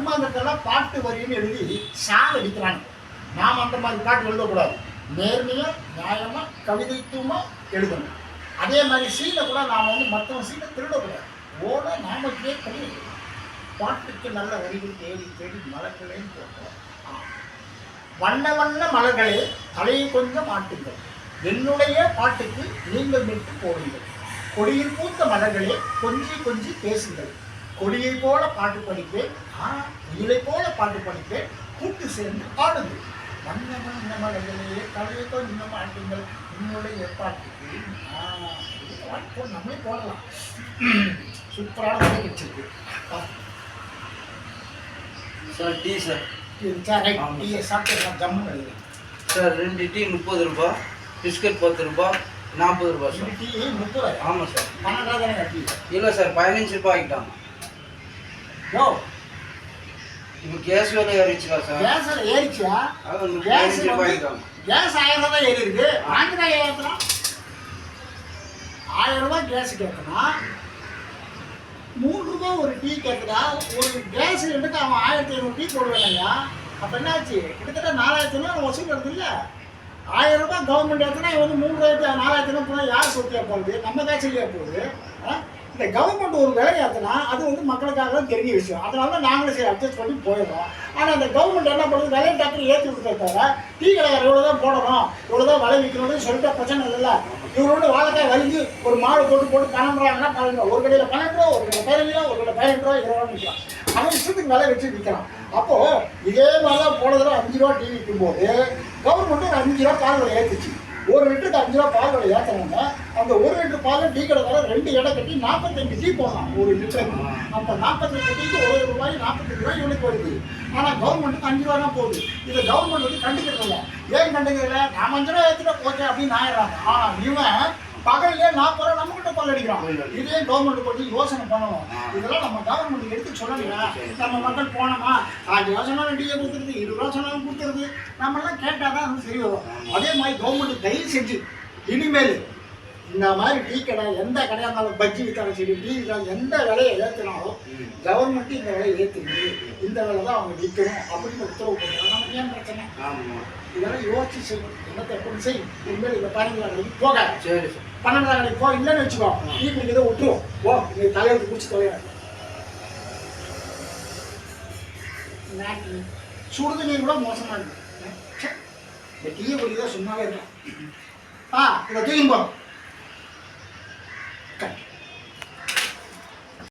மர்மங்கள்லாம் பாட்டு வரின்னு எழுதி சாகடிக்கிறாங்க. நாம் அந்த மாதிரி பாட்டு எழுதக்கூடாது. நேர்மையாக நியாயமாக கவிதைத்துவமாக எழுதணும். அதே மாதிரி சீனை கூட நாம் வந்து மற்றவங்க சீனை திருடக்கூடாது. ஓட நாம கேட்கணும். பாட்டுக்கு நல்ல வரிகள் தேடி தேடி மலர்களேன்னு போட்டோம். வண்ண வண்ண மலர்களே தலையை கொஞ்சம் ஆட்டுங்கள், என்னுடைய பாட்டுக்கு நீங்கள் விட்டு போடுங்கள். கொடியில் பூத்த மலர்களே கொஞ்சி கொஞ்சி பேசுங்கள், கொடியை போல பாட்டு படிப்பேன், உயிரை போல பாட்டு படிப்பேன், கூட்டு சேர்ந்து பாடுங்கள். வண்ண வண்ண மலர்களே தலையை கொஞ்சம் ஆட்டுங்கள், என்னுடைய பாட்டுக்கு நம்மளே போடலாம். சூப்பரான வச்சிருக்கு சார். Tea sir. டீயை சாப்பிட்டு ஜம்முன்னு எழுதுறேன் சார். 2 டீ 30 ரூபா, பிஸ்கட் 10 ரூபா, 40 ரூபா சார். டீ 30? ஆமாம் சார். 12 டீ இல்லை சார், 15 ரூபா ஆகிட்டாங்க. இப்போ கேஸ் விலை ஏறிச்சுக்கா சார்? கேஸ் விலை ஏறிச்சா? 15 ரூபா ஆகிட்டாங்க. கேஸ் 1000 ரூபா தான் ஏறி இருக்கு. ஆந்திரா ஏற்றலாம் 1000 ரூபா கேஸ் கேட்கணும், 3 ரூபா ஒரு டீ கேட்குறா. ஒரு கேஸ் எடுத்து அவன் 1500 டீ போடுவேலையா? அப்போ என்னாச்சு? கிட்டத்தட்ட 4500 வசூல் வருது இல்லை? 1000 ரூபா கவர்மெண்ட் எடுத்துனா இவன் வந்து 3000 4000 போனால் யார் சொத்தியா போகுது? நம்ம காய்ச்சலியா போகுது? இந்த கவர்மெண்ட் ஒரு விலை ஏற்றினா அது வந்து மக்களுக்காக தெரிஞ்ச விஷயம். அதனால தான் நாங்களும் சரி அட்ஜஸ்ட் பண்ணி போயிடுறோம். ஆனால் அந்த கவர்மெண்ட் என்ன பண்ணுறது? விலையை டக்குனு ஏற்றி விட்டுருக்காங்க. டீ கடைக்கார இவ்வளோ தான் போடணும், இவ்வளோ தான் விலை விற்கணும்னு சொல்லிட்டு பிரச்சனை இல்லை. இவரோட வாழைக்காய் வலிஞ்சு ஒரு மாடு போட்டு 12 ரூபாங்கன்னா 12 ரூபா, ஒரு கடையில் 12 ரூபா, ஒரு கடையில் 15 ரூபா, ஒரு கடையில் 15 ரூபா, 20 ரூபா விற்கலாம். அவன் இஷ்டத்துக்கு விலை வச்சு விற்கலாம். அப்போது இதே மாதிரி தான் போன தடவை 5 ரூபா டீ விற்கும்போது கவர்மெண்ட்டு ஒரு 5 ரூபா பால் விலை ஏற்றுச்சு. 1 லிட்டருக்கு 5 ரூபா பால் விலை ஏற்றுறாங்க. அந்த 1 லிட்டர் பால் டீ கடைக்கார 2 இடம் கட்டி 45 டீ போடலாம் 1 லிட்டருக்கு. அப்போ 45 டீக்கு 1 ரூபாய் 45 ரூபாய் இவனுக்கு வருது. ஆனால் கவர்மெண்ட்டுக்கு 5 ரூபா தான் போகுது. இதை கவர்மெண்ட் வந்து கண்டுக்கிறதில்ல. ஏன் கண்டுக்கிறதில்ல? நான் 5 ரூபா ஏற்றுட்டா ஓகே அப்படின்னு ஆயிடுறாங்க. ஆனால் இவன் பகல்லே 40 ரூபா நம்மகிட்ட கொள்ளடிக்கிறான். இதே கவர்மெண்ட் கொஞ்சம் யோசனை பண்ணணும். இதெல்லாம் நம்ம கவர்மெண்ட் எடுத்து சொல்லலையா? நம்ம மக்கள் போனோமா 5 ரூபா சொன்னாலும் டீயை கொடுத்துருது, 20 ரூபா சொன்னாலும் கொடுத்துருது. நம்மளாம் கேட்டால் தான் அது சரி வரும். அதே மாதிரி கவர்மெண்ட் தயவு செஞ்சு இனிமேல் இந்த மாதிரி டீ கடை எந்த கடையாக இருந்தாலும் பஜ்ஜி விற்றாலும் சரி, டீ விற்றாலும் எந்த விலையை ஏற்றினாலும் கவர்மெண்ட்டு இந்த விலையை ஏற்றுது, இந்த விலை தான் அவங்க விற்கணும் அப்படின்னு உத்தரவு பண்ணுறாங்க. நமக்கு ஏன் பிரச்சனை? இதெல்லாம் யோசிச்சு செய்யணும். என்னத்தை எப்படி செய்யும்? இனிமேல் இந்த 12 கடைக்கு போக, சரி சார் 12 கடைக்கு போ, இல்லைன்னு வச்சுக்கோ, டீ குடிக்கிறத விட்டுருவோம். ஓ நீ தலையெழுத்து குடிச்சு தொலைங்க. சுடுதண்ணீர் கூட மோசமாக இருக்கு. இந்த டீயை குடிக்கிறத சும்மாவே இருக்கலாம். இதை தூக்கின்னு போ.